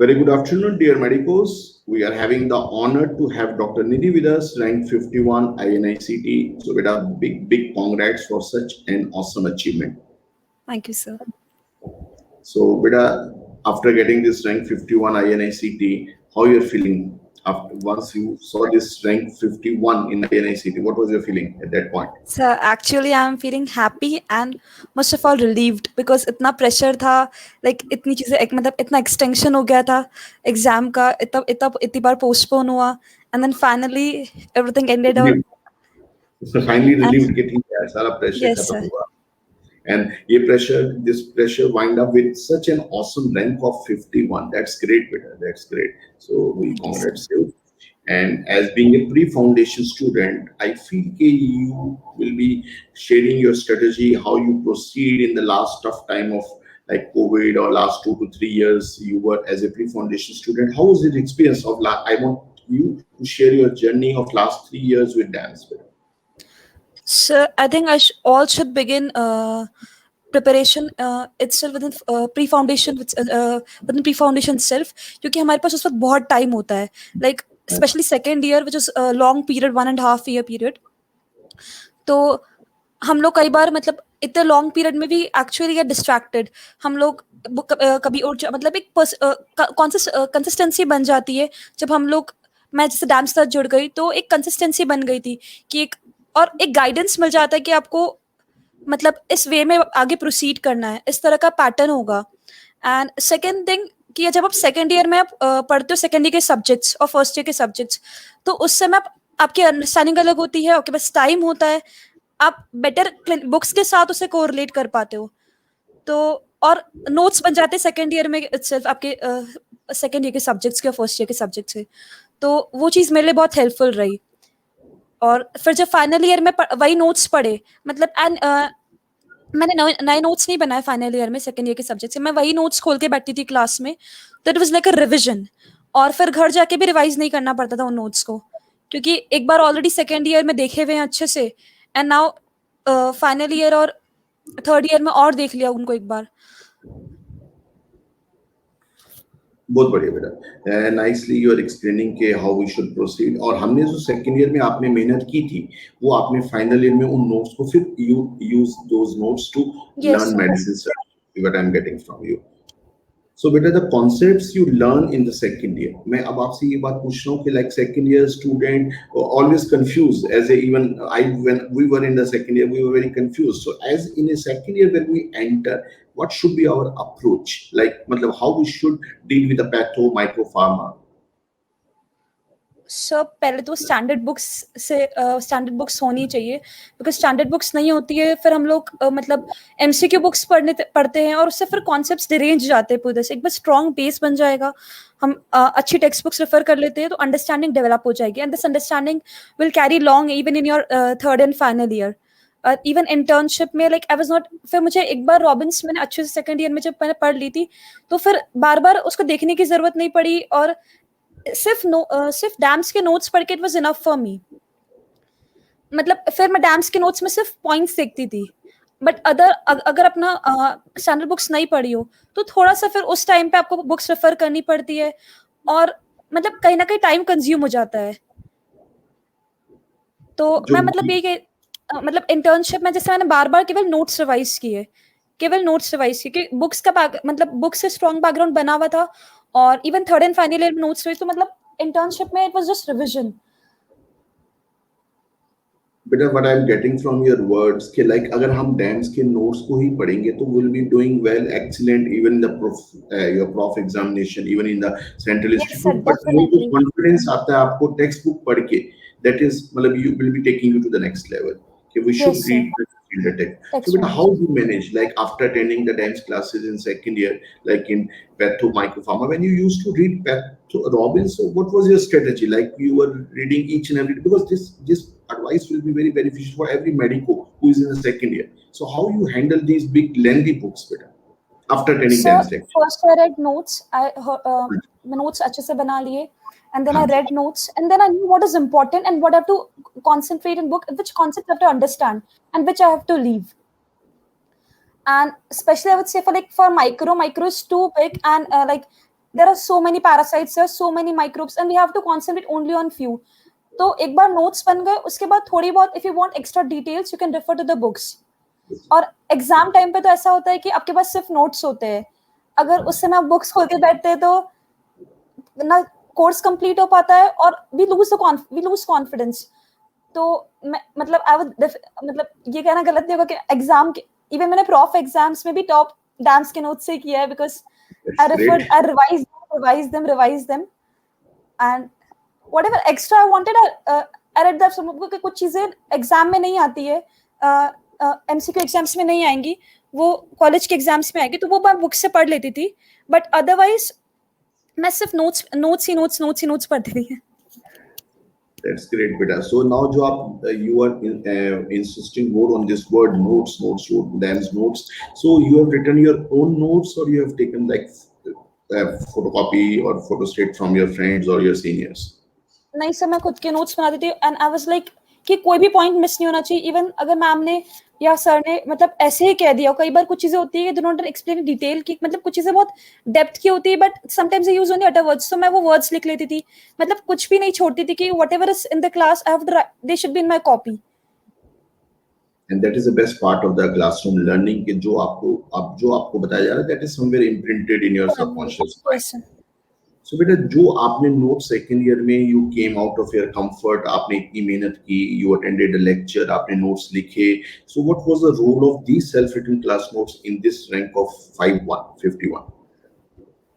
Very good afternoon, dear medicos. We are having the honor to have Dr. Nidhi with us, ranked 51 INICT. So, beta, big congrats for such an awesome achievement. Thank you, sir. So, beta, after getting this rank 51 INICT, how you're feeling after once you saw this rank 51 in INICT? What was your feeling at that point? So actually, I'm feeling happy and most of all relieved because इतना pressure था, like इतनी चीजें मतलब इतना extension हो गया था exam का, इतनी बार postpone हुआ, and then finally everything ended और Relieved. Finally and relieved कि ठीक है सारा pressure yes खत्म sir. हुआ. And this pressure wind up with such an awesome rank of 51. That's great, Peter. That's great. So we Thank you, sir. congrats you. And as being a pre-foundation student, I feel you will be sharing your strategy, how you proceed in the last tough time of like COVID or last 2 to 3 years you were as a pre-foundation student. How was the experience of I want you to share your journey of last 3 years with dance. So I think all should begin preparation itself within pre-foundation within pre-foundation itself क्योंकि हमारे पास उस वक्त बहुत time होता है, like especially second year which is a long period, 1.5 year period. तो हम लोग कई बार मतलब इतने लॉन्ग पीरियड में भी एक्चुअली गेट डिस्ट्रैक्टेड. हम लोग कभी और मतलब एक कंसिस्टेंसी बन जाती है जब हम लोग, मैं जैसे डांस साथ जुड़ गई तो एक कंसिस्टेंसी बन गई थी कि एक और एक गाइडेंस मिल जाता है कि आपको मतलब इस वे में आगे प्रोसीड करना है, इस तरह का पैटर्न होगा. एंड सेकेंड थिंग कि जब आप सेकेंड ईयर में आप पढ़ते हो सेकेंड ईयर के सब्जेक्ट्स और फर्स्ट ईयर के सब्जेक्ट्स, तो उस समय आपकी अंडरस्टैंडिंग अलग होती है, आपके पास टाइम होता है, आप बेटर बुक्स के साथ उसे कोरिलेट कर पाते हो. तो और नोट्स बन जाते हैं सेकेंड ईयर में इटसेल्फ आपके सेकेंड ईयर के सब्जेक्ट्स के, फर्स्ट ईयर के सब्जेक्ट से. तो वो चीज़ मेरे लिए बहुत हेल्पफुल रही. और फिर जब फाइनल ईयर में वही नोट्स पढ़े, मतलब एंड मैंने नए नोट्स नहीं बनाए फाइनल ईयर में सेकेंड ईयर के सब्जेक्ट से, मैं वही नोट्स खोल के बैठती थी क्लास में. तो it was like a revision, और फिर घर जाके भी रिवाइज नहीं करना पड़ता था उन नोट्स को, क्योंकि एक बार ऑलरेडी सेकेंड ईयर में देखे हुए हैं अच्छे से, एंड नाउ फाइनल ईयर और थर्ड ईयर में और देख लिया उनको एक बार. बहुत बढ़िया बेटा. नाइसली यू आर एक्सप्लेनिंग के हाउ वी शुड प्रोसीड. और हमने जो सेकंड ईयर में आपने मेहनत की थी वो आपने फाइनल ईयर में उन नोट्स को फिर you use those notes to Yes learn sir. Medicine. What I am getting from you. So बेटा the concepts you learn in the second year. मैं अब आपसे ये बात पूछ रहा हूँ कि like second year student always confused as a even I when we were in the second year we were very confused. So as in a second year when we enter, what should be our approach? Like मतलब how we should deal with the patho micropharma. Sir पहले तो standard books होनी चाहिए, because standard books नहीं होती है फिर हम लोग मतलब एमसीक्यू बुक्स पढ़ते हैं और उससे फिर कॉन्सेप्ट्स डिरेंज जाते हैं पूरे से. एक बार स्ट्रॉन्ग बेस बन जाएगा, हम अच्छी टेक्स्ट बुक्स रेफर कर लेते हैं तो अंडरस्टैंडिंग डेवलप हो जाएगी, and this understanding will carry long even in your third and final year. Even internship में लाइक आई वाज नॉट, फिर मुझे एक बार रॉबिन्स मैंने अच्छे से सेकंड ईयर में जब मैंने पढ़ ली थी तो फिर बार बार उसको देखने की जरूरत नहीं पड़ी, और सिर्फ डैम्स के नोट्स पढ़ के it was enough for me. मतलब फिर मैं डैम्स के नोट्स में सिर्फ पॉइंट्स देखती थी, बट अगर अपना स्टैंडर्ड बुक्स नहीं पढ़ी हो तो थोड़ा सा फिर उस टाइम पे आपको बुक्स रेफर करनी पड़ती है, और मतलब कहीं ना कहीं टाइम कंज्यूम हो जाता है. तो मैं मतलब ये मतलब इंटर्नशिप में जैसे मैंने बार बार केवल नोट्स रिवाइज किए, कि बुक्स का मतलब बुक्स से स्ट्रॉन्ग बैकग्राउंड बना हुआ था, और even third and final year notes revise, तो मतलब इंटर्नशिप में इट वाज जस्ट रिवीजन. बेटा what I am getting from your words कि लाइक अगर हम डैम्स के नोट्स को ही पढ़ेंगे तो will be doing well excellent even in the your prof examination even in the central yes sir, institute. But वो जो डेफिनेटली. कॉन्फिडेंस आता है आपको टेक्स्ट बुक पढ़ के, दैट इज मतलब you will be taking you to the next level कि we should yes sir, read the text. So, text but how books. do you manage, like after attending the dance classes in second year, like in Patho Micropharma, when you used to read Patho Robbins, so what was your strategy? Like you were reading each and every, because this advice will be very beneficial for every medico who is in the second year. So how you handle these big lengthy books, better after attending sir dance lecture? First I read notes, मैं notes अच्छे से बना लिए, and then I हाँ जी. read notes, and then I knew what is important and what I have to concentrate in book, which concept I have to understand and which I have to leave. And especially I would say for micro is too big, and like there are so many parasites, there are so many microbes, and we have to concentrate only on few. तो एक बार notes बन गए, उसके बाद थोड़ी बहुत if you want extra details you can refer to the books. और exam time पे तो ऐसा होता है कि आपके पास सिर्फ नोट्स होते हैं, अगर उस समय आप बुक्स खोल के बैठते हैं तो ना कोर्स कंप्लीट हो पाता है और वी लूज कॉन्फिडेंस. तो मैं मतलब मतलब ये कहना गलत नहीं होगा कि एग्जाम के इवन मैंने प्रॉफ एग्जाम्स में भी टॉप डांस के नोट्स से किया है, because I revised them and whatever extra I wanted I read that. क्योंकि कुछ चीजें एग्जाम में नहीं आती है, एमसीक्यू एग्जाम्स में नहीं आएंगी, वो कॉलेज के एग्जाम्स में आएगी, तो वो मैं बुक से पढ़ लेती थी, बट अदरवाइज मैं सिर्फ नोट्स पढ़ती थी. That's great, beta. So now जो आप you are insisting more on this word notes, Dan's notes. So you have written your own notes, or you have taken like photocopy or photostat from your friends or your seniors? नहीं sir, मैं खुद के notes बनाती थी and I was like कि कोई भी point miss नहीं होना चाहिए. इवन अगर मैम ने या सर ने मतलब ऐसे ही कह दिया, कई बार कुछ चीजें होती है दे नॉट एक्सप्लेन डिटेल की, मतलब कुछ चीजें बहुत डेप्थ की होती है but sometimes they use only utter words, तो मैं वो वर्ड्स लिख लेती थी, मतलब कुछ भी नहीं छोड़ती थी कि whatever is in the class I have to they should be in my copy. And that is the best part of the classroom learning कि जो आपको बताया जा रहा है, that is somewhere imprinted in your subconscious mind. Yes, sir. So बेटा जो आपने नोट सेकेंड ईयर में you came out of your comfort, आपने इतनी मेहनत की, you attended a lecture, आपने नोट्स लिखे. So what was the role of these self-written class notes in this rank of 51?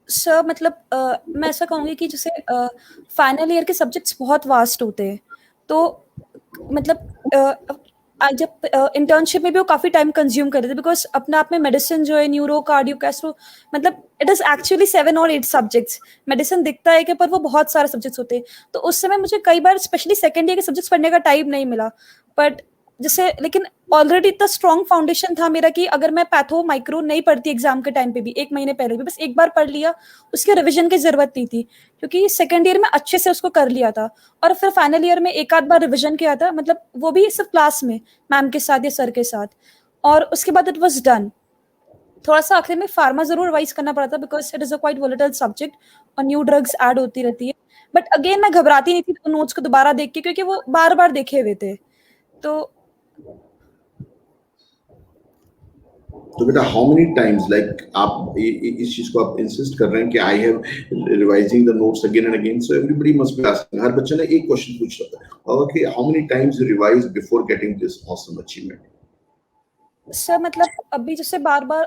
Sir मतलब मैं ऐसा कहूँगी कि जैसे फाइनल ईयर के सब्जेक्ट्स बहुत वास्ट होते हैं, तो मतलब जब इंटर्नशिप में भी वो काफ़ी टाइम कंज्यूम कर रहे थे, बिकॉज अपने आप में मेडिसिन जो है न्यूरो कार्डियो कैस्ट्रो मतलब इट इज़ एक्चुअली 7 और 8 सब्जेक्ट्स. मेडिसिन दिखता है कि पर वो बहुत सारे सब्जेक्ट्स होते हैं, तो उस समय मुझे कई बार स्पेशली सेकेंड ईयर के सब्जेक्ट्स पढ़ने का टाइम नहीं मिला. बट जैसे लेकिन ऑलरेडी इतना स्ट्रॉन्ग फाउंडेशन था मेरा कि अगर मैं पैथो माइक्रो नहीं पढ़ती एग्जाम के टाइम पे भी, 1 महीने पहले भी बस एक बार पढ़ लिया, उसके रिवीजन की जरूरत नहीं थी, क्योंकि सेकेंड ईयर में अच्छे से उसको कर लिया था. और फिर फाइनल ईयर में एक आध बार रिवीजन किया था, मतलब वो भी सिर्फ क्लास में मैम के साथ या सर के साथ, और उसके बाद इट वॉज डन. थोड़ा सा आखिर में फार्मा जरूर रिवाइज करना पड़ा था because it is a quite volatile subject और न्यू ड्रग्स ऐड होती रहती है. बट अगेन मैं घबराती नहीं थी नोट्स को दोबारा देख के, क्योंकि वो बार बार देखे हुए थे. तो बेटा हाउ मेनी टाइम्स लाइक आप इस चीज को आप इंसिस्ट कर रहे हैं कि I have revising the notes again and again, so everybody must be asking, हर बच्चा ने एक क्वेश्चन पूछ रहा था, okay how many times you revise before getting this awesome achievement? Sir मतलब अभी जैसे बार बार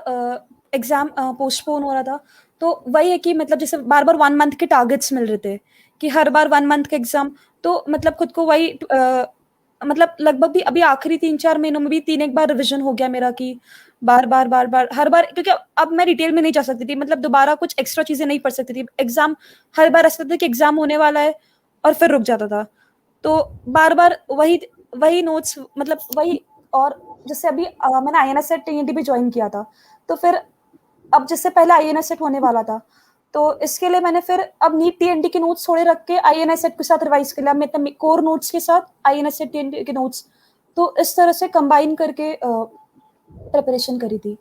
एग्जाम पोस्टपोन हो रहा था, तो वही है कि मतलब जैसे बार बार 1 मंथ के टारगेट्स मिल रहे थे कि हर बार 1 मंथ का एग्जाम, तो मतलब खुद को वही मतलब लगभग भी अभी आखिरी 3-4 महीनों में भी 3 एक बार रिवीजन हो गया मेरा कि बार बार हर बार, क्योंकि अब मैं डिटेल में नहीं जा सकती थी, मतलब दोबारा कुछ एक्स्ट्रा चीजें नहीं पढ़ सकती थी. एग्जाम हर बार ऐसा था कि एग्जाम होने वाला है और फिर रुक जाता था, तो बार वही नोट्स मतलब वही. और जैसे अभी मैंने INS सेट TNT भी ज्वाइन किया था, तो फिर अब जैसे पहले INS सेट होने वाला था, तो इसके लिए मैंने फिर अब नीट TNT के नोट्स थोड़े रख के INS सेट के साथ रिवाइज कर लिया, मैं कोर नोट्स के साथ INS सेट TNT के नोट्स, तो इस तरह से कंबाइन करके प्रिपरेशन करी थी.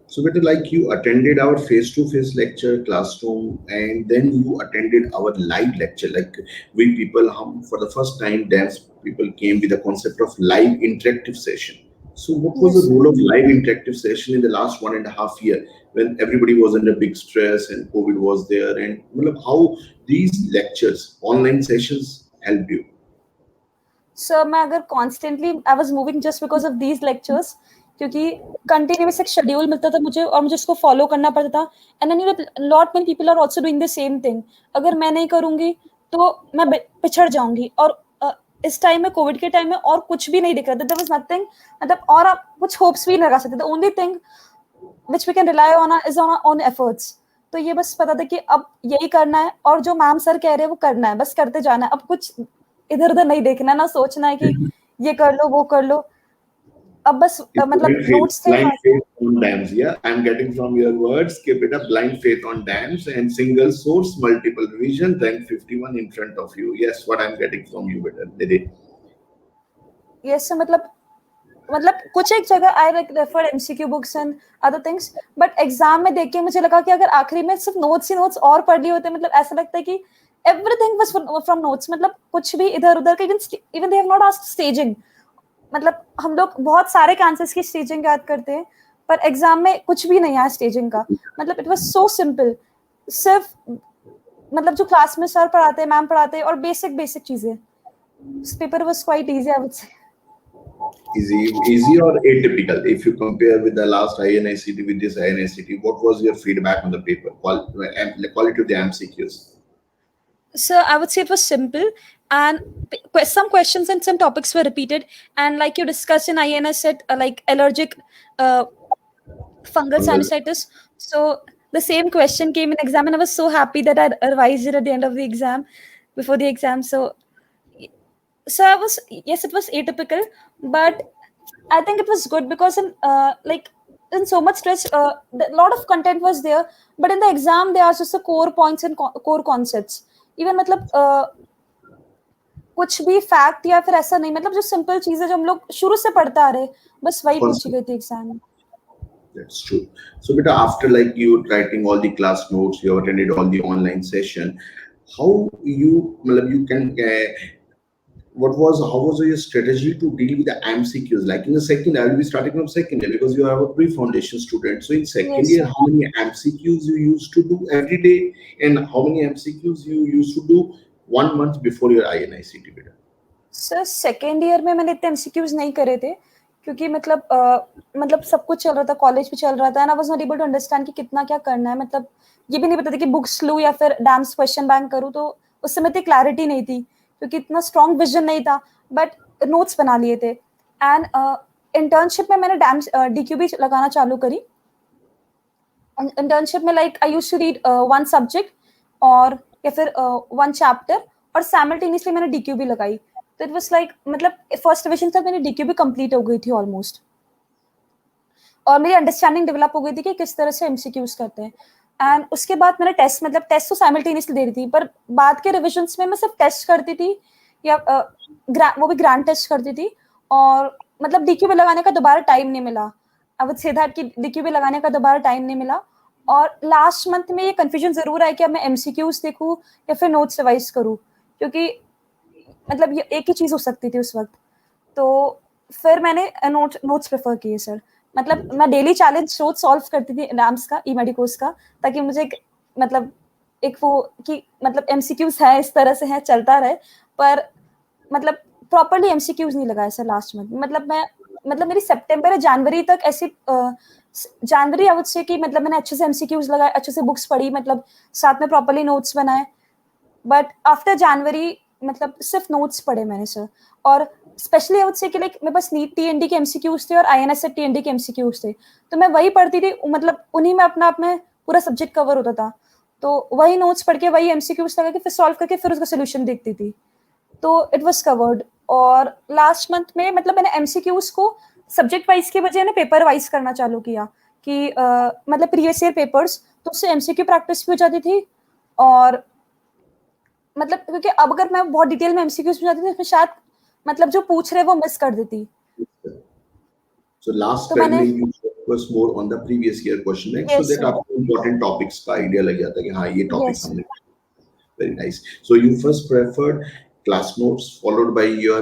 So better like you attended our face-to-face lecture classroom and then you attended our live lecture, like we people for the first time dance people came with the concept of live interactive session. So what was the role of live interactive session in the last 1.5 year when everybody was under big stress and COVID was there, and how these lectures online sessions helped you? Sir मैं अगर constantly I was moving just because of these lectures, क्योंकि continuous एक schedule मिलता था मुझे और मुझे उसको फॉलो करना पड़ता था. And then you know lot many people are also doing the same thing. अगर मैं नहीं करूंगी तो मैं पिछड़ जाऊंगी. और इस टाइम में कोविड के टाइम में और कुछ भी नहीं दिख रहा था, देयर वाज नथिंग, मतलब और आप कुछ होप्स भी नहीं लगा सकते. The only thing which we can rely on is on our own efforts. तो ये बस पता था कि अब यही करना है और जो मैम सर कह रहे हैं वो करना है, बस करते जाना है. अब कुछ इधर उधर नहीं देखना, ना सोचना है कि ये कर लो वो कर लो. अब बस मतलब नोट्स थे. Blind faith on dams, yeah. I'm getting from your words कि बेटा blind faith on dams and single source multiple revision rank 51 in front of you. Yes, what I'm getting from you बेटा दीदी. Yes, मतलब मतलब कुछ एक जगह I refer MCQ books and other things, but exam में देख के मुझे लगा कि अगर आखिरी में सिर्फ नोट्स ही नोट्स और पढ़ लिए होते, मतलब ऐसा लगता है कि एवरीथिंग वाज फ्रॉम नोट्स, मतलब कुछ भी इधर उधर का, even they have not asked staging, मतलब हम लोग बहुत सारे कैंसर्स की स्टेजिंग याद करते हैं, पर एग्जाम में कुछ भी नहीं आया स्टेजिंग का, मतलब इट वाज सो सिंपल, सिर्फ मतलब जो क्लास में सर पढ़ाते हैं, मैम पढ़ाते हैं, और बेसिक बेसिक चीजें, paper was quite easy I would say. Easy or atypical? If you compare with the last INICT with this INICT, what was your feedback on the paper? The quality of the MCQs? So I would say it was simple, and some questions and some topics were repeated. And like you discussed in INS, said like allergic uh, fungal Fungal. sinusitis. So the same question came in exam, and I was so happy that I revised it at the end of the exam, before the exam. So I was, yes, it was atypical, but I think it was good because in so much stress, a lot of content was there, but in the exam there are just the core points and core concepts. Even मतलब कुछ भी fact या फिर ऐसा नहीं, मतलब जो simple चीजें जो हम लोग शुरू से पढ़ते आ रहे, बस वही पूछी गई थी एग्जाम में। That's true. So, beta, after like you writing all the class notes, you have attended all the online session. How you, matlab, you can how was your strategy to deal with the MCQs? Like in the second, I will be starting from second year because you have a pre-foundation student. So in second Yes, year, sir. how many MCQs you used to do every day, and how many MCQs you used to do 1 month before your INICT beta? Sir second year में मैंने इतने MCQs नहीं करे थे, क्योंकि मतलब सब कुछ चल रहा था, कॉलेज भी चल रहा था, and I was not able to understand कि कितना क्या करना है, मतलब ये भी नहीं पता था कि बुक्स लूँ या फिर डैम्स क्वेश्चन बैंक करूँ, तो उस समय इतनी क्लैरिटी नहीं थी, क्योंकि इतना स्ट्रॉन्ग विजन नहीं था, बट नोट्स बना लिए थे। एंड इंटर्नशिप में मैंने डैम्स डीक्यूबी लगाना चालू करी। इंटर्नशिप में like I used to read one subject और या फिर वन चैप्टर, और साइमल्टेनियसली मैंने डीक्यूबी लगाई, तो इट वाज लाइक मतलब फर्स्ट डिवीजन तक मेरी डीक्यूबी कंप्लीट हो गई थी ऑलमोस्ट, और मेरी अंडरस्टैंडिंग डेवलप हो गई थी कि किस तरह से एमसीक्यूज करते हैं। एंड उसके बाद मैंने टेस्ट तो साइमल्टेनियसली दे रही थी, पर बाद के रिविजन्स में मैं सिर्फ टेस्ट करती थी, या वो भी ग्रैंड टेस्ट करती थी, और मतलब डीक्यूबी लगाने का दोबारा टाइम नहीं मिला। आई वुड से दैट कि डीक्यूबी लगाने का दोबारा टाइम नहीं मिला, और लास्ट मंथ में ये कंफ्यूजन जरूर है कि अब मैं एमसीक्यूज देखूं या फिर नोट्स रिवाइज करूं, क्योंकि मतलब ये एक ही चीज हो सकती थी उस वक्त, तो फिर मैंने नोट्स प्रेफर किए सर। मतलब मैं डेली चैलेंज नोट सॉल्व करती थी एग्जाम्स का, ई मेडिकोस का, ताकि मुझे मतलब एक वो कि मतलब एमसीक्यूज है, इस तरह से है, चलता रहे, पर मतलब प्रॉपरली एमसीक्यूज नहीं लगाया सर लास्ट मंथ। मतलब मेरी सितंबर या जनवरी तक ऐसी जनवरी आई वुड से कि मतलब मैंने अच्छे से एमसीक्यूज लगाए, अच्छे से बुक्स पढ़ी, मतलब साथ में प्रॉपरली नोट्स बनाए, बट आफ्टर जनवरी मतलब सिर्फ नोट्स पढ़े मैंने सर। और स्पेशली आई वुड से कि लाइक मेरे पास नीट टीएनडी के एमसीक्यूज थे और आईएनएस से टीएनडी के एमसीक्यूज थे, तो मैं वही पढ़ती थी, मतलब उन्हीं में अपना आप में पूरा सब्जेक्ट कवर होता था, तो वही नोट्स पढ़ के वही एमसीक्यूज लगा के फिर सॉल्व करके फिर उसका सोल्यूशन देखती थी, तो इट वाज कवर्ड। और लास्ट मंथ में मतलब मैंने एमसीक्यूज को सब्जेक्ट वाइज के बजाय ना पेपर वाइज करना चालू किया, कि मतलब प्रीवियस ईयर पेपर्स, तो उससे एमसीक्यू प्रैक्टिस भी हो जाती थी, और मतलब क्योंकि अब अगर मैं बहुत डिटेल में एमसीक्यूज में जाती थी, उसमें शायद मतलब जो पूछ रहे वो मिस कर देती, So last तो time मैंने में you focus more on the previous year question bank, so yes that sir, आपको important topics का idea लग जाता है कि हाँ ये topics यस हमने very nice. So you first preferred class notes followed by your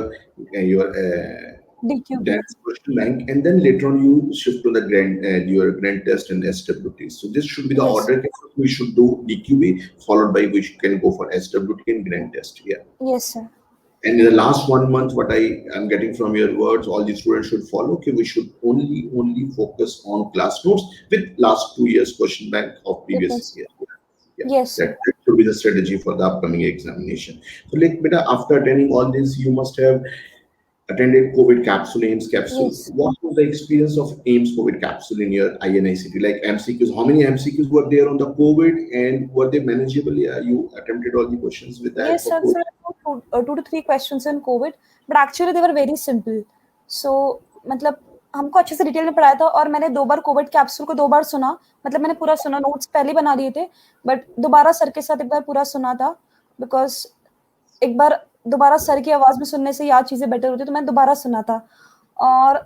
डीक्यूबी, dance question bank, and then later on you shift to the your grand test and SWT. So this should be the yes order. We should do DQB followed by we can go for SWT and grand test. Yeah. Yes sir, And in the last 1 month, what I am getting from your words, all the students should follow. Okay, we should only focus on class notes with last 2 years question bank of previous papers, year. Yeah, yes sir, that should be the strategy for the upcoming examination. So, like, beta, after attending all this, you must have attended COVID capsule, AIMS capsule. Yes. What was the experience of AIMS COVID capsule in your INICT? Like MCQs, how many MCQs were there on the COVID, and were they manageable? Yeah, you attempted all the questions with that Yes, for sir. COVID. So I wrote 2 to 3 questions in COVID, but actually they were very simple. So मतलब हमको अच्छे से detail में पढ़ाया था, और मैंने 2 बार Covid capsule को 2 बार सुना, मतलब मैंने पूरा सुना, नोट्स पहले बना लिए थे, बट दोबारा सर के साथ एक बार पूरा सुना था, बिकॉज एक बार दोबारा सर की आवाज में सुनने से याद चीजें बेटर होती है, तो मैंने दोबारा सुना था। और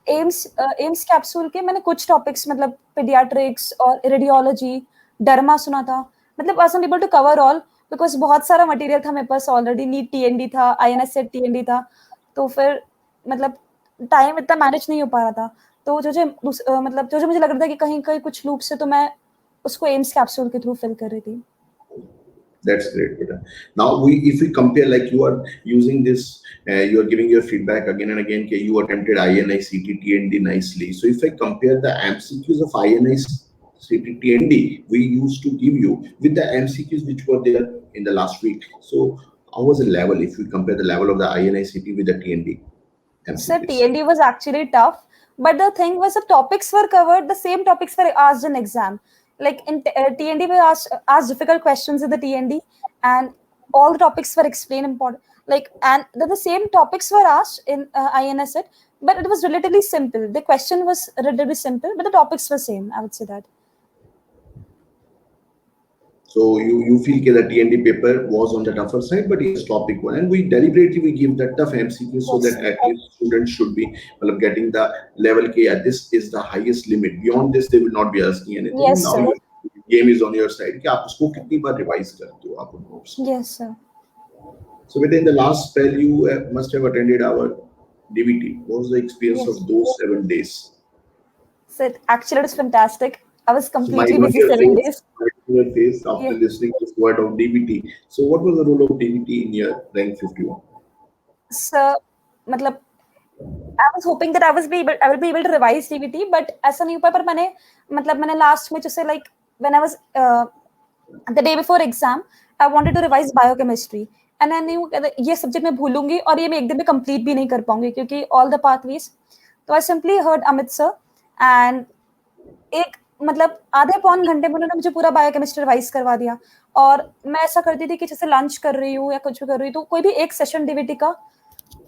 एम्स कैप्सूल के मैंने कुछ टॉपिक्स मतलब पीडियाट्रिक्स और रेडियोलॉजी, डर्मा सुना था। मतलब I was able to cover all because बहुत सारा मटेरियल था मेरे पास ऑलरेडी, नीट टीएनडी था, आईएनएस सेट टीएनडी था। तो फिर मतलब टाइम इतना मैनेज नहीं हो पा रहा था। तो मतलब जो मुझे लग रहा था कि कहीं-कहीं कुछ लूप्स है, तो मैं उसको एम्स कैप्सूल के थ्रू फिल कर रही थी। That's great, Beta. Now, if we compare, like you are using this, you are giving your feedback again and again. Okay, you attempted INI CTTND nicely. So, if I compare the MCQs of INI CTTND we used to give you with the MCQs which were there in the last week, so how was the level? If we compare the level of the INI CT with the TND Sir, MCQs, TND was actually tough, but the thing was the topics were covered, the same topics were asked in exam. Like in TND, we asked difficult questions in the TND, and all the topics were explained important. Like, and the same topics were asked in INS, but it was relatively simple. The question was relatively simple, but the topics were same. I would say that. so you feel that the TND paper was on the tougher side, but it's topic one, and we deliberately we give that tough MCQ so Yes, that sir. at least students should be getting the level K. This is the highest limit. Beyond this, they will not be asking anything. And Yes, now sir. your game is on your side. कि आप उसको कितनी बार revise करते हो आप उन notes को. Yes, sir. So within the last spell, you must have attended our DBT. What was the experience Yes. of those 7 days? So actually, it was fantastic. I was Smile completely on busy your 7 days. smile on your face Yeah. after listening to this word of DBT. So, what was the role of DBT in your rank 51? So, मतलब I was hoping that I will be able to revise DBT, but ऐसा नहीं हो पाया। पर मैंने last में जैसे like when I was the day before exam, I wanted to revise biochemistry, and I knew that ये सब्जेक्ट मैं भूलूंगी और ये मैं एक दिन में कंप्लीट भी नहीं कर पाऊंगी क्योंकि all the pathways. तो I simply heard Amit sir, and एक मतलब आधे पौन घंटे में उन्होंने मुझे पूरा बायोकेमिस्ट्री रिवाइज करवा दिया। और मैं ऐसा करती थी कि जैसे लंच कर रही हूँ या कुछ भी कर रही हूँ, तो कोई भी एक सेशन डीवीटी का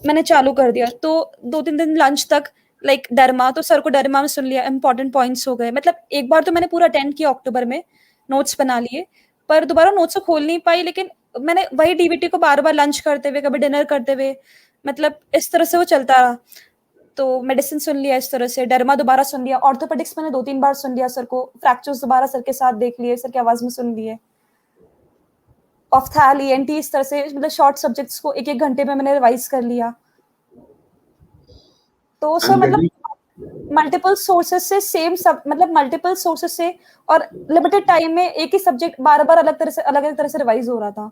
मैंने चालू कर दिया, तो 2-3 दिन लंच तक लाइक डर्मा, तो सर को डर्मा में सुन लिया, इंपॉर्टेंट पॉइंट्स हो गए। मतलब एक बार तो मैंने पूरा अटेंड किया अक्टूबर में, नोट्स बना लिए, पर दोबारा नोट्स को खोल नहीं पाई। लेकिन मैंने वही डीवीटी को बार-बार लंच करते हुए, कभी डिनर करते हुए, मतलब इस तरह से वो चलता रहा। तो मेडिसिन सुन लिया इस तरह से, डर्मा दोबारा सुन लिया, ऑर्थोपेडिक्स मैंने 2-3 बार सुन लिया सर को, फ्रैक्चर्स दोबारा सर के साथ देख लिए, सर की आवाज़ में सुन लिए। ऑफ्थैल, ईएनटी इस तरह से मतलब शॉर्ट सब्जेक्ट्स को 1-1 घंटे में मैंने रिवाइज कर लिया। तो सर I'm मतलब getting मल्टीपल सोर्सेस से सेम सब मतलब मल्टीपल सोर्सेस से और लिमिटेड टाइम में एक ही सब्जेक्ट बार-बार अलग-अलग तरह से रिवाइज हो रहा था।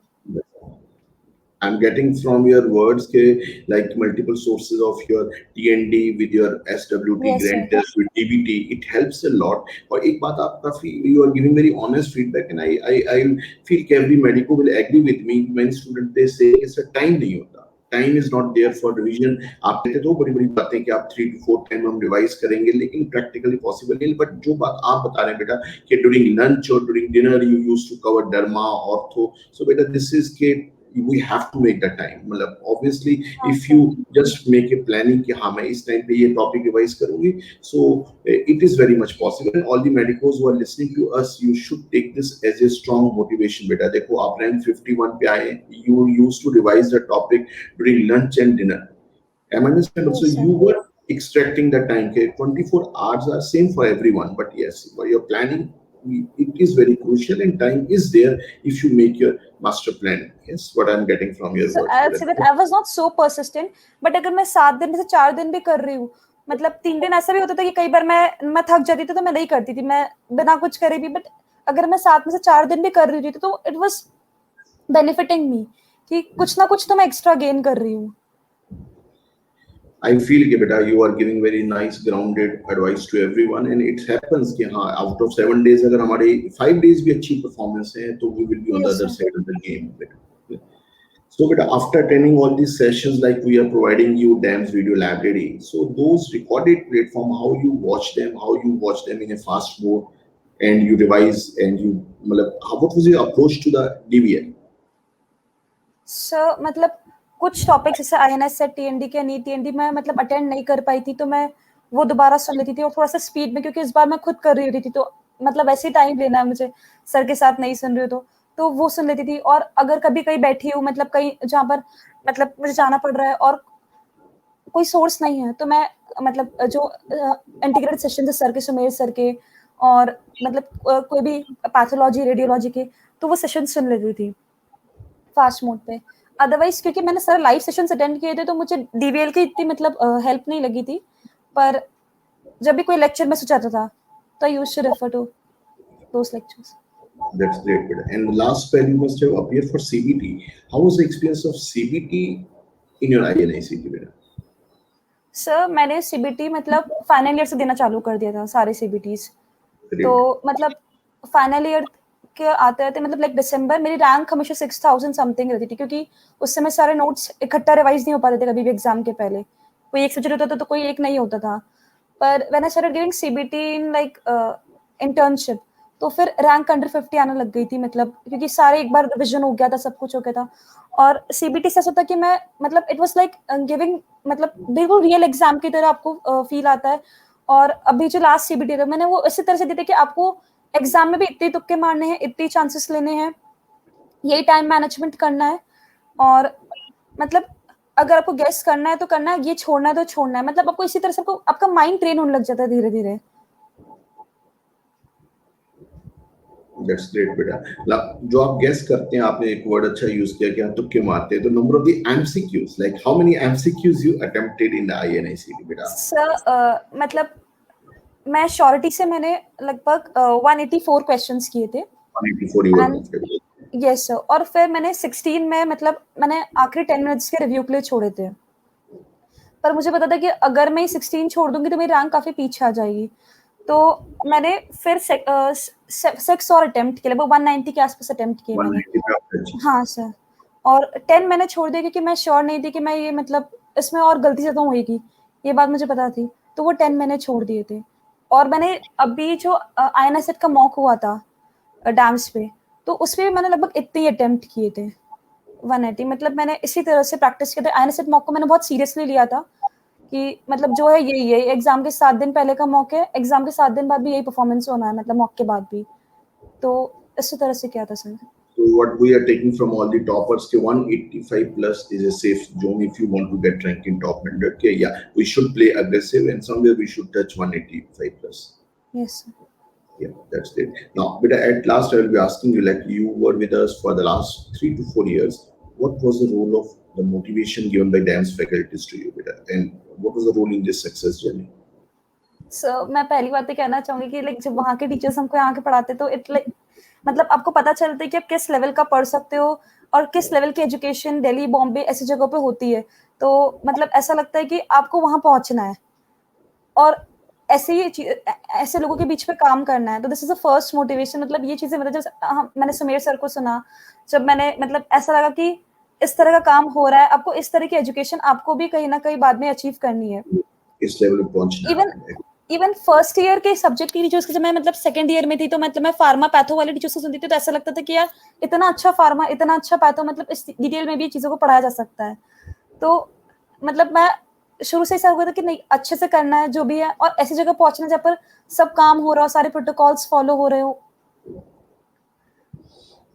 I'm getting from your words like multiple sources of your TND with your SWT yes sir. grand test with DBT. It helps a lot. और एक बात आप काफी you are giving very honest feedback, and I feel कि every medico will agree with me. Many students they say इसका time नहीं होता. Time is not there for revision. आप कहते तो बड़ी बड़ी बातें कि आप 3 to 4 टाइम हम रिवाइज करेंगे, लेकिन प्रैक्टिकली पॉसिबल नहीं। बट जो बात आप बता रहे हैं बेटा कि ड्यूरिंग लंच और during dinner you use to cover derma ortho, so बेटा दिस इज के we have to make that time. मतलब obviously हाँ if sir. you just make a planning कि हाँ मैं इस टाइम पे ये टॉपिक रिवाइज करूंगी, so it is very much possible. And all the medicos who are listening to us, you should take this as a strong motivation. बेटा देखो आप रैंक 51 पे आए, you used to revise the topic during lunch and dinner. I understand. So yes sir. you were extracting the time. Okay, 24 hours are same for everyone, but yes, for your planning, it is very crucial, and time is there if you make your master plan. Yes, what I'm getting from your So words. I'll say that I was not so persistent, but अगर मैं 7 दिन में से 4 दिन भी कर रही हूँ, मतलब 3 दिन ऐसा भी होता था कि कई बार मैं थक जाती थी तो मैं नहीं करती थी, मैं बिना कुछ करे भी। बट अगर मैं 7 में से 4 दिन भी कर रही थी तो इट वाज बेनिफिटिंग मी कि कुछ ना कुछ तो मैं एक्स्ट्रा गेन कर रही हूँ। I feel कि बेटा you are giving very nice grounded advice to everyone, and it happens कि हाँ out of 7 days अगर हमारे 5 days भी अच्छी performance है तो we will be on the yes other sir. side of the game बेटा. So, but after attending all these sessions, like we are providing you DAMS video library, so those recorded platform, how you watch them in a fast mode, and you revise and you, what was your approach to the DVL? Sir मतलब कुछ topics जैसे INS set टीएनडी के NEET टीएनडी में मतलब attend नहीं कर पाई थी, तो मैं वो दोबारा सुन लेती थी और थोड़ा सा स्पीड में, क्योंकि इस बार मैं खुद कर रही होती थी, तो मतलब ऐसे ही टाइम लेना है मुझे, सर के साथ नहीं सुन रही हो तो वो सुन लेती थी। और अगर कभी कहीं बैठी हूँ मतलब कहीं जहाँ पर मतलब मुझे जाना पड़ रहा है और कोई सोर्स नहीं है, तो मैं मतलब जो इंटीग्रेटेड सेशन थे सर के, सुमेर सर के, और मतलब कोई भी पैथोलॉजी, रेडियोलॉजी के, तो वो सेशन सुन लेती थी फास्ट मोड पे। अदरवाइज क्योंकि मैंने सारे लाइव सेशंस अटेंड किए थे, तो मुझे डीवीएल की इतनी मतलब हेल्प नहीं लगी थी, पर जब भी कोई लेक्चर में सोचा था, तो I used to refer to those lectures. That's great, beta. And the last spell you must have appeared for CBT. How was the experience of CBT in your INICT, beta? Sir मैंने CBT मतलब final year से देना चालू कर दिया था, सारे सीबीटीज। Great. तो मतलब फाइनल ईयर के आते आते मतलब लाइक दिसंबर मेरी रैंक हमेशा 6000 समथिंग रहती थी, क्योंकि उस समय सारे नोट्स इकट्ठा रिवाइज नहीं हो पाते थे कभी भी एग्जाम के पहले। कोई एक सब्जेक्ट होता था तो कोई एक नहीं होता था। पर when I started giving CBT in like internship, तो फिर रैंक अंडर 50 आने लग गई थी, मतलब क्योंकि सारे एक बार रिविजन हो गया था, सब कुछ हो गया था। और सीबीटी से ऐसा होता कि मैं मतलब इट वाज लाइक गिविंग, मतलब बिल्कुल रियल एग्जाम की तरह आपको फील आता है। और अभी जो लास्ट सीबीटी था मैंने वो इसी तरह से दी थी कि आपको एग्जाम में भी इतने तुक्के मारने हैं, इतने चांसेस लेने हैं, यही टाइम मैनेजमेंट करना है। और मतलब अगर आपको गेस करना है तो करना है, ये छोड़ना है तो छोड़ना है, मतलब आपको इसी तरह से आपको आपका माइंड ट्रेन होने लग जाता है धीरे धीरे। That's great, बेटा। जो आप गेस करते हैं, आपने एक वर्ड अच्छा यूज किया कि आप तुक्के मारते हैं, तो number of the MCQs, like how many MCQs you attempted in the INICET, बेटा? सर मतलब मैं श्योरिटी से मैंने लगभग 184 क्वेश्चंस किए थे। 184 you were and comfortable. Yes sir, और फिर मैंने 16 में मतलब मैंने आखिरी 10 मिनट्स के रिव्यू के लिए छोड़े थे। पर मुझे पता था कि अगर मैं 16 छोड़ दूंगी तो मेरी रैंक काफी पीछे आ जाएगी। तो मैंने फिर 6 और अटेम्प्ट किए, लगभग 190 के आसपास अटेम्प्ट किए मैंने। 190 पे आपने achieve हाँ सर। और 10 मैंने छोड़ दिया क्योंकि मैं श्योर नहीं थी कि मैं ये मतलब इसमें और गलती से तो होगी, ये बात मुझे पता थी। तो वो 10 मैंने छोड़ दिए थे। और मैंने अभी जो आईएनएसएट का मॉक हुआ था डैम्स पे, तो उसपे भी मैंने लगभग इतने ही अटेम्प्ट किए थे, 180। मतलब मैंने इसी तरह से प्रैक्टिस किया था। आईएनएसएट मॉक को मैंने बहुत सीरियसली लिया था कि मतलब जो है यही है, एग्जाम के 7 दिन पहले का मॉक है, एग्जाम के 7 दिन बाद भी यही परफॉर्मेंस होना है, मतलब मॉक के बाद भी। तो इसी तरह से किया था sir. So what we are taking from all the toppers, के 185 plus is a safe zone if you want to get ranked in top 100. के yeah, we should play aggressive and somewhere we should touch 185 plus. Yes sir. Yeah, that's it. Now, but at last, I will be asking you, like you were with us for the last 3 to 4 years. What was the role of the motivation given by DAMS faculties to you, beta? And what was the role in this success journey? सो मैं पहली बात तो कहना चाहूंगी कि like जब वहाँ के टीचर्स हमको यहाँ के पढ़ाते तो इट लाइक मतलब आपको पता चलता है कि आप किस लेवल का पढ़ सकते हो और किस लेवल की एजुकेशन दिल्ली, बॉम्बे ऐसी जगहों पे होती है। तो मतलब ऐसा लगता है कि आपको वहाँ पहुँचना है और ऐसे लोगों के बीच में काम करना है। तो this is the first motivation. मतलब ये चीजें मतलब जब मैंने सुमेर सर को सुना, जब मैंने मतलब ऐसा लगा कि इस तरह का काम हो रहा है, आपको इस तरह की एजुकेशन आपको भी कहीं ना कहीं बाद में अचीव करनी है। इस लेवल पे पहुंचना इवन है। इवन फर्स्ट ईयर के सब्जेक्ट की टीचर्स के जब मैं मतलब सेकंड ईयर में थी, तो मतलब मैं फार्मा पैथो वाले टीचर्स को सुनती थी, तो ऐसा लगता था कि यार इतना अच्छा फार्मा, इतना अच्छा पैथो, मतलब इस डिटेल में भी चीजों को पढ़ाया जा सकता है। तो मतलब मैं शुरू से ऐसा हो गया था कि नहीं, अच्छे से करना है जो भी है, और ऐसी जगह पहुंचना जहाँ पर सब काम हो रहा हो, सारे प्रोटोकॉल्स फॉलो हो रहे हो।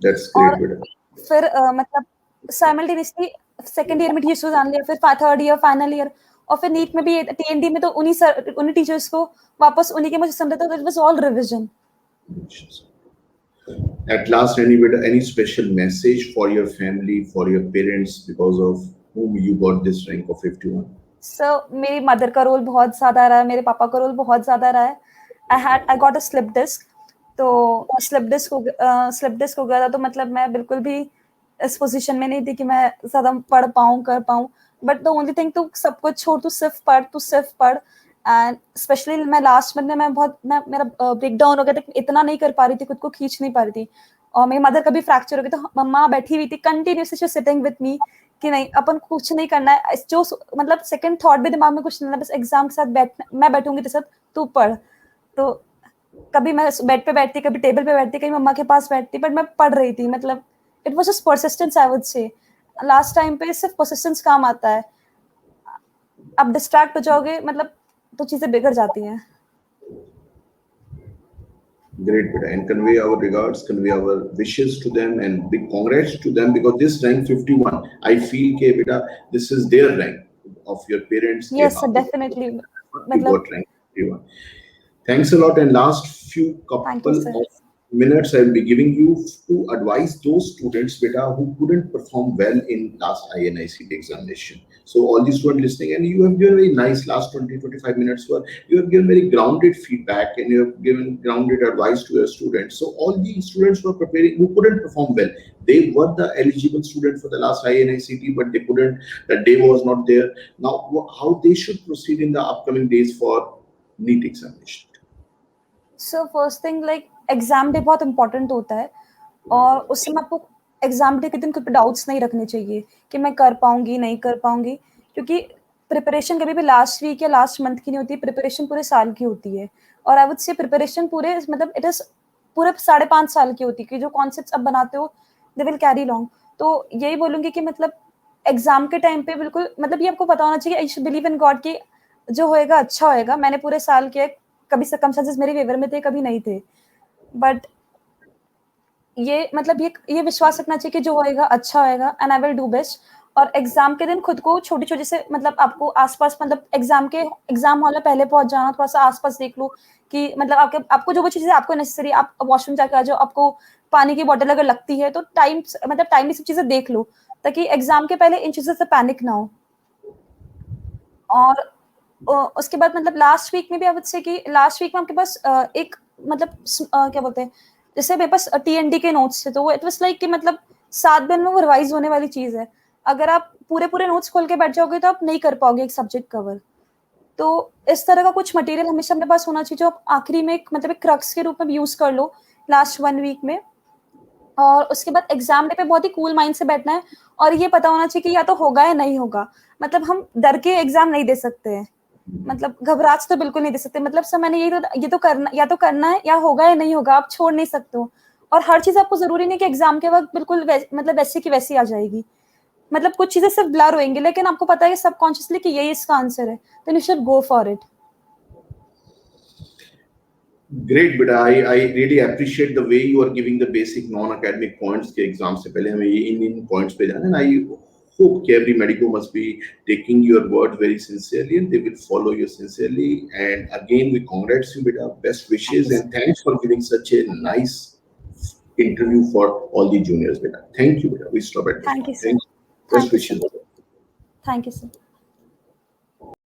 That's और great, beta. फिर मतलब साइमल्टेनियसली सेकंड ईयर में टीचर्स जान लिया, फिर थर्ड ईयर, फाइनल ईयर, और फिर नीट में भी टीएनडी में तो उन्हीं टीचर्स को वापस उन्हीं के मुझे समझता था। It was all revision. At last, any special message for your family, for your parents, because of whom you got this rank of 51? सो मेरी मदर का रोल बहुत ज्यादा रहा है, मेरे पापा का रोल बहुत ज्यादा रहा है। I got a slip disc. तो स्लिप डिस्क हो गया था, तो मतलब मैं बिल्कुल भी इस पोजीशन में नहीं थी कि मैं ज्यादा पढ़ पाऊँ, कर पाऊँ। बट द ओनली थिंग, तू सब कुछ छोड़, तू सिर्फ पढ़, तू सिर्फ पढ़। एंड स्पेशली मैं लास्ट में मेरा ब्रेक डाउन हो गया था, इतना नहीं कर पा रही थी, खुद को खींच नहीं पा रही थी। और मेरी मदर का भी फ्रैक्चर हो गया, तो मम्मा बैठी हुई थी कंटिन्यूसली सिटिंग विद मी कि नहीं, अपन कुछ नहीं करना है, जो मतलब सेकंड थॉट भी दिमाग में कुछ नहीं, बस एग्जाम के साथ मैं बैठूंगी तेरे साथ, तू पढ़। तो कभी मैं बेड पे बैठती, कभी टेबल पे बैठती, कभी मम्मा के पास बैठती, बट मैं पढ़ रही थी। मतलब it was just persistence, I would say. Last time पे सिर्फ परसिस्टेंस काम आता है। आप डिस्ट्रैक्ट हो जाओगे मतलब तो चीजें बिगड़ जाती हैं। Great, beta. And convey our regards, convey our wishes to them, and big congrats to them because this rank 51, I feel, ke beta, this is their rank. of your parents. Yes, sir, definitely. We मतलब, got rank everyone. Thanks a lot. And last few thank you, couple sir. of minutes I will be giving you to advise those students, beta, who couldn't perform well in last INICT examination. So all the students listening, and you have given very nice last 20-25 minutes where you have given very grounded feedback and you have given grounded advice to your students. So all the students who are preparing, who couldn't perform well, they were the eligible student for the last INICT, but they couldn't, the day was not there. Now, how they should proceed in the upcoming days for NEET examination? So first thing like exam day बहुत important होता है और उस समय आपको exam day के दिन कुछ डाउट्स नहीं रखने चाहिए कि मैं कर पाऊंगी नहीं कर पाऊंगी, क्योंकि प्रिपरेशन कभी भी लास्ट वीक या लास्ट मंथ की नहीं होती, प्रिपरेशन पूरे साल की होती है। और आई वुड से प्रिपरेशन पूरे मतलब इट इज पूरे 5.5 साल की होती है कि जो कॉन्सेप्ट्स अब बनाते हो दे विल कैरी लॉन्ग। तो यही बोलूंगी कि मतलब एग्जाम के टाइम पे बिल्कुल मतलब ये आपको पता होना चाहिए, I should believe in God कि जो होएगा अच्छा होएगा। मैंने पूरे साल किया, कभी सर्कमस्टेंसेस मेरे फेवर में थे कभी नहीं थे, बट ये मतलब ये विश्वास रखना चाहिए कि जो होएगा अच्छा होएगा and I will do best. और एग्जाम के दिन खुद को छोटी छोटी से मतलब आपको आसपास मतलब एग्जाम हॉल में पहले पहुंच जाना, थोड़ा सा आसपास देख लो कि मतलब आपको जो वो चीजें आपको नेसेसरी, आप वॉशरूम जाकर आ जाओ, आपको पानी की बोतल अगर लगती है तो टाइमली सब चीजें देख लो ताकि एग्जाम के पहले इन चीजों से पैनिक ना हो। और उसके बाद मतलब लास्ट वीक में भी आई से कि लास्ट वीक में आपके पास एक मतलब क्या बोलते हैं, जैसे मेरे पास TND के नोट्स थे तो वो इट वाज लाइक कि मतलब 7 दिन में वो रिवाइज होने वाली चीज है। अगर आप पूरे नोट्स खोल के बैठ जाओगे तो आप नहीं कर पाओगे एक सब्जेक्ट कवर। तो इस तरह का कुछ मटेरियल हमेशा अपने पास होना चाहिए जो आप आखिरी में मतलब एक क्रक्स के रूप में यूज कर लो लास्ट 1 वीक में। और उसके बाद एग्जाम डे पे बहुत ही कूल माइंड से बैठना है और ये पता होना चाहिए कि या तो होगा या नहीं होगा। मतलब हम डर के एग्जाम नहीं दे सकते हैं, मतलब घबराहट तो बिल्कुल नहीं दे सकते। मतलब सर मैंने ये तो करना, या तो करना है या होगा या नहीं होगा, आप छोड़ नहीं सकते हो। और हर चीज आपको जरूरी नहीं कि एग्जाम के वक्त बिल्कुल मतलब वैसी की वैसी आ जाएगी। मतलब कुछ चीजें सिर्फ ब्लर होंगी लेकिन आपको पता है कि सबकॉन्शियसली कि यही इसका आंसर है, then you should go for it. Great, beta. I really appreciate the way you are giving the basic non-academic points के एग्जाम से पहले हमें इन points पे जाना है। And I hope कि every medico must be taking your word very sincerely and they will follow you sincerely. And again, we congrats you, beta. Best wishes and thanks for giving such a nice interview for all the juniors, beta. Thank you, beta. We stop at this Thank you, point. sir. Thank you. Best Thank you, wishes. sir. Thank you, sir.